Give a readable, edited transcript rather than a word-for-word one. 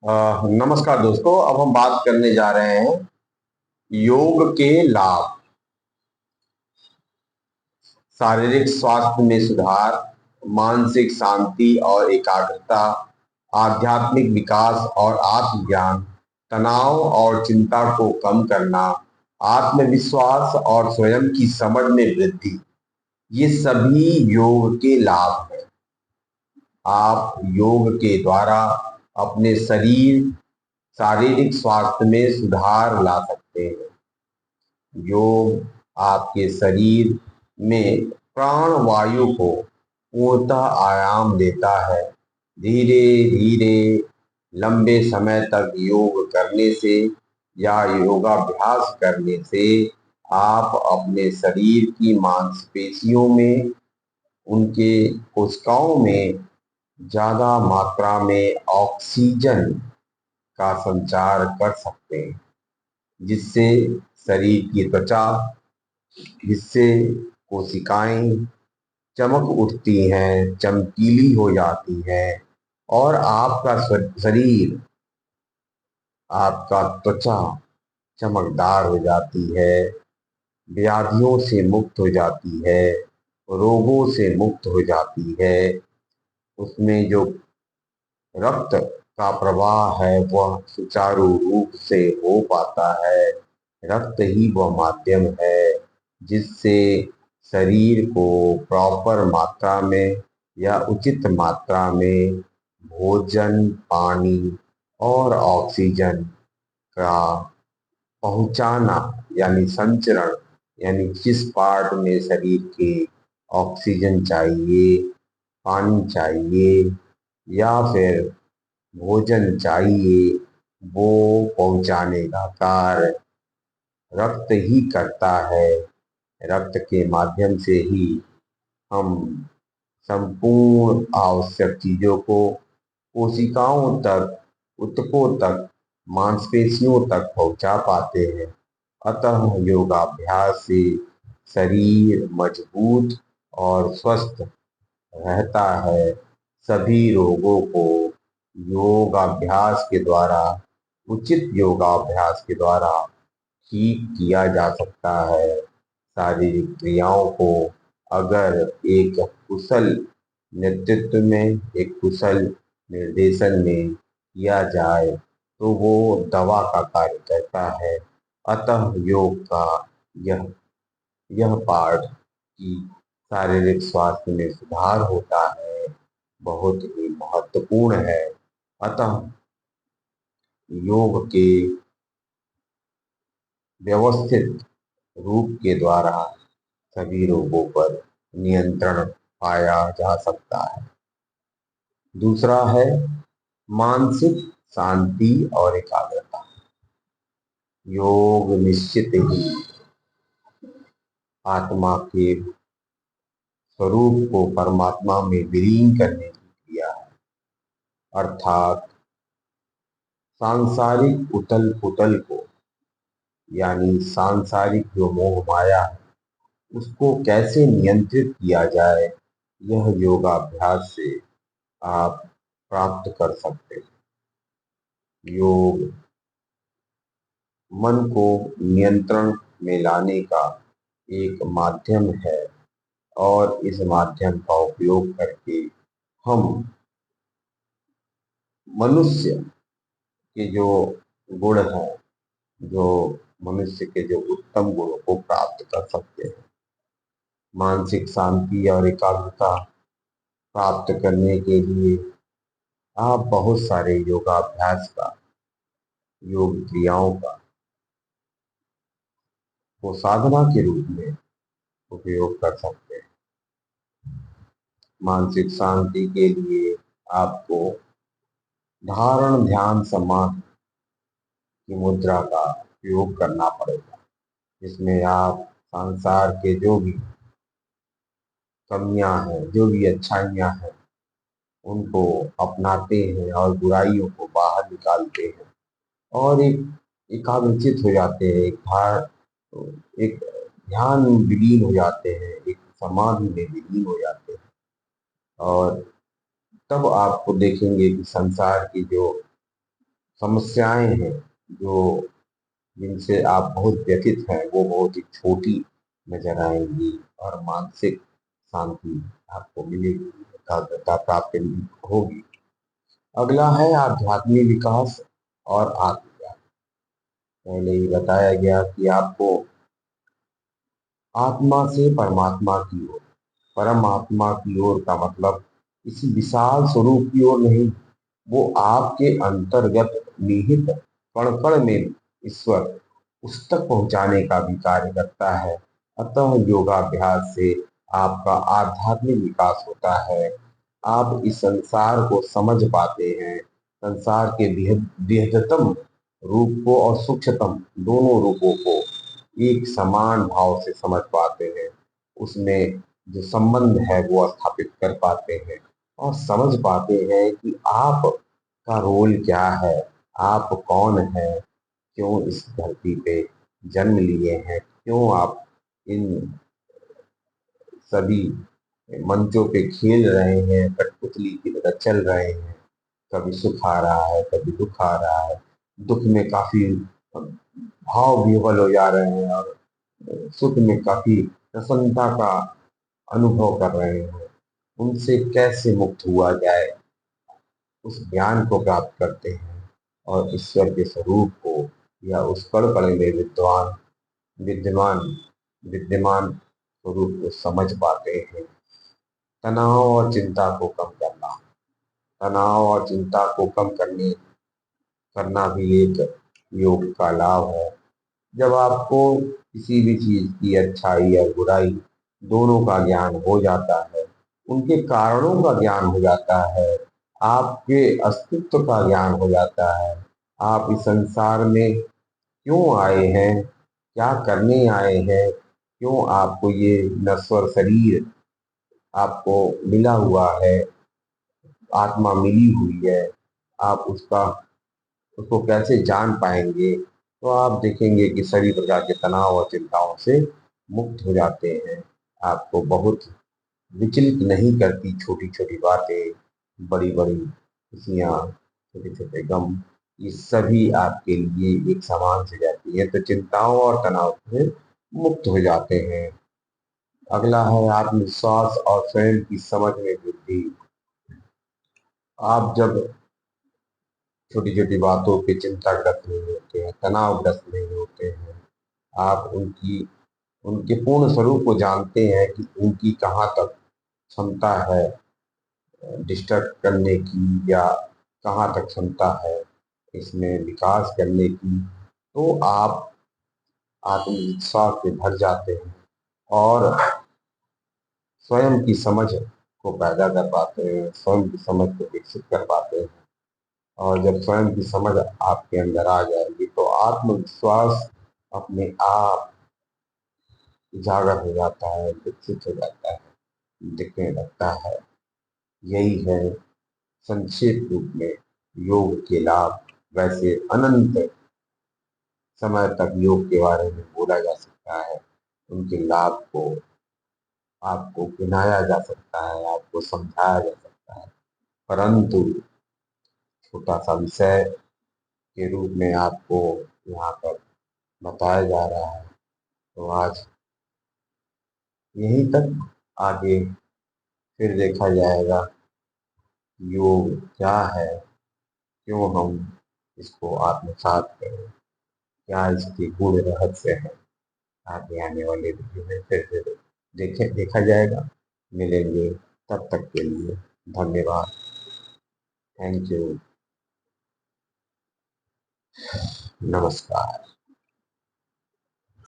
नमस्कार दोस्तों। अब हम बात करने जा रहे हैं योग के लाभ। शारीरिक स्वास्थ्य में सुधार, मानसिक शांति और एकाग्रता, आध्यात्मिक विकास और आत्मज्ञान, तनाव और चिंता को कम करना, आत्मविश्वास और स्वयं की समझ में वृद्धि, ये सभी योग के लाभ हैं। आप योग के द्वारा अपने शारीरिक स्वास्थ्य में सुधार ला सकते हैं। योग आपके शरीर में प्राण वायु को पूर्णतः आयाम देता है। धीरे धीरे लंबे समय तक योग करने से या योगाभ्यास करने से आप अपने शरीर की मांसपेशियों में, उनके कोशिकाओं में ज्यादा मात्रा में ऑक्सीजन का संचार कर सकते हैं, जिससे शरीर की त्वचा, जिससे कोशिकाएं चमक उठती हैं, चमकीली हो जाती हैं और आपका शरीर, आपका त्वचा चमकदार हो जाती है, व्याधियों से मुक्त हो जाती है, रोगों से मुक्त हो जाती है। उसमें जो रक्त का प्रवाह है वह सुचारू रूप से हो पाता है। रक्त ही वह माध्यम है जिससे शरीर को प्रॉपर मात्रा में या उचित मात्रा में भोजन, पानी और ऑक्सीजन का पहुंचाना, यानी संचरण, यानी जिस पार्ट में शरीर के ऑक्सीजन चाहिए, पानी चाहिए या फिर भोजन चाहिए, वो पहुंचाने का कार्य रक्त ही करता है। रक्त के माध्यम से ही हम संपूर्ण आवश्यक चीजों को कोशिकाओं तक, ऊतकों तक, मांसपेशियों तक पहुंचा पाते हैं। अतः योगाभ्यास से शरीर मजबूत और स्वस्थ रहता है। सभी रोगों को योगाभ्यास के द्वारा, उचित योगाभ्यास के द्वारा ठीक किया जा सकता है। शारीरिक क्रियाओं को अगर एक कुशल नेतृत्व में, एक कुशल निर्देशन में किया जाए तो वो दवा का कार्य करता है। अतः योग का यह यह पाठ कि शारीरिक स्वास्थ्य में सुधार होता है, बहुत ही महत्वपूर्ण है। अतः योग के व्यवस्थित रूप के द्वारा सभी रोगों पर नियंत्रण पाया जा सकता है। दूसरा है मानसिक शांति और एकाग्रता। योग निश्चित ही आत्मा के स्वरूप को परमात्मा में विलीन करने की क्रिया है। अर्थात सांसारिक उथल पुथल को, यानी सांसारिक जो मोह माया है, उसको कैसे नियंत्रित किया जाए, यह योगाभ्यास से आप प्राप्त कर सकते हैं। योग मन को नियंत्रण में लाने का एक माध्यम है और इस माध्यम का उपयोग करके हम मनुष्य के जो गुण हैं, जो मनुष्य के जो उत्तम गुणों को प्राप्त कर सकते हैं। मानसिक शांति और एकाग्रता प्राप्त करने के लिए आप बहुत सारे योगाभ्यास का, योग क्रियाओं का वो साधना के रूप में उपयोग कर सकते हैं। मानसिक शांति के लिए आपको धारण, ध्यान, समाधि की मुद्रा का उपयोग करना पड़ेगा, जिसमें आप संसार के जो भी कमियां हैं, जो भी अच्छाइयां हैं, उनको अपनाते हैं और बुराइयों को बाहर निकालते हैं और एक एकाग्रचित हो जाते हैं, एक ध्यान में विलीन हो जाते हैं, एक समाधि में विलीन हो जाते हैं। और तब आपको देखेंगे कि संसार की जो समस्याएं हैं जो जिनसे आप बहुत व्यथित हैं, वो बहुत ही छोटी नजर आएंगी और मानसिक शांति आपको मिलेगी, एकाग्रता प्राप्त होगी। अगला है आध्यात्मिक विकास और आत्मज्ञान। पहले ही बताया गया कि आपको आत्मा से परमात्मा की ओर, परमात्मा की ओर का मतलब किसी विशाल स्वरूप की ओर नहीं, वो आपके अंतर्गत निहित कण कण में ईश्वर उस तक पहुंचाने का भी कार्य करता है। अतः योगाभ्यास से आपका आध्यात्मिक विकास होता है। आप इस संसार को समझ पाते हैं, संसार के बृहत्तम रूप को और सूक्ष्मतम दोनों रूपों को एक समान भाव से समझ पाते हैं। उसमें जो संबंध है वो स्थापित कर पाते हैं और समझ पाते हैं कि आप का रोल क्या है, आप कौन है, क्यों इस धरती पे जन्म लिए हैं, क्यों आप इन सभी मंचों पे खेल रहे हैं, कठपुतली की तरह चल रहे हैं। कभी सुख आ रहा है, कभी दुख आ रहा है, दुख में काफी भाव विह्वल हो जा रहे हैं और सुख में काफी प्रसन्नता का अनुभव कर रहे हैं। उनसे कैसे मुक्त हुआ जाए, उस ज्ञान को प्राप्त करते हैं और ईश्वर के स्वरूप को या उस कण कण में विद्यमान विद्यमान स्वरूप को समझ पाते हैं। तनाव और चिंता को कम करना, तनाव और चिंता को कम करना भी एक योग का लाभ है। जब आपको किसी भी चीज की अच्छाई या बुराई दोनों का ज्ञान हो जाता है, उनके कारणों का ज्ञान हो जाता है, आपके अस्तित्व का ज्ञान हो जाता है, आप इस संसार में क्यों आए हैं, क्या करने आए हैं, क्यों आपको ये नश्वर शरीर आपको मिला हुआ है, आत्मा मिली हुई है, आप उसको कैसे जान पाएंगे, तो आप देखेंगे कि सभी प्रकार के तनाव और चिंताओं से मुक्त हो जाते हैं। आपको बहुत विचलित नहीं करती छोटी छोटी बातें, बड़ी बड़ी खुशियाँ, छोटे छोटे गम, ये सभी आपके लिए एक समान से जाती है, तो चिंताओं और तनाव से मुक्त हो जाते हैं। अगला है आत्मविश्वास और स्वयं की समझ में वृद्धि। आप जब छोटी छोटी बातों पे चिंताग्रस्त नहीं होते हैं, तनावग्रस्त नहीं होते हैं, आप उनके पूर्ण स्वरूप को जानते हैं कि उनकी कहाँ तक क्षमता है डिस्टर्ब करने की, या कहाँ तक क्षमता है इसमें विकास करने की, तो आप आत्मविश्वास से भर जाते हैं और स्वयं की समझ को पैदा कर पाते हैं, स्वयं की समझ को विकसित कर पाते हैं। और जब स्वयं की समझ आपके अंदर आ जाएगी तो आत्मविश्वास अपने आप उजागर हो जाता है, विकसित हो जाता है, दिखने लगता है। यही है संक्षिप्त रूप में योग के लाभ। वैसे अनंत समय तक योग के बारे में बोला जा सकता है, उनके लाभ को आपको गिनाया जा सकता है, आपको समझाया जा सकता है, परंतु छोटा सा विषय के रूप में आपको यहाँ पर बताया जा रहा है। तो आज यहीं तक, आगे फिर देखा जाएगा योग क्या है, क्यों हम इसको आत्मसात करें, क्या इसके गुण रहस्य है। आगे आने वाले वीडियो में फिर देखा जाएगा। मिलेंगे, तब तक के लिए धन्यवाद। Thank you. नमस्कार।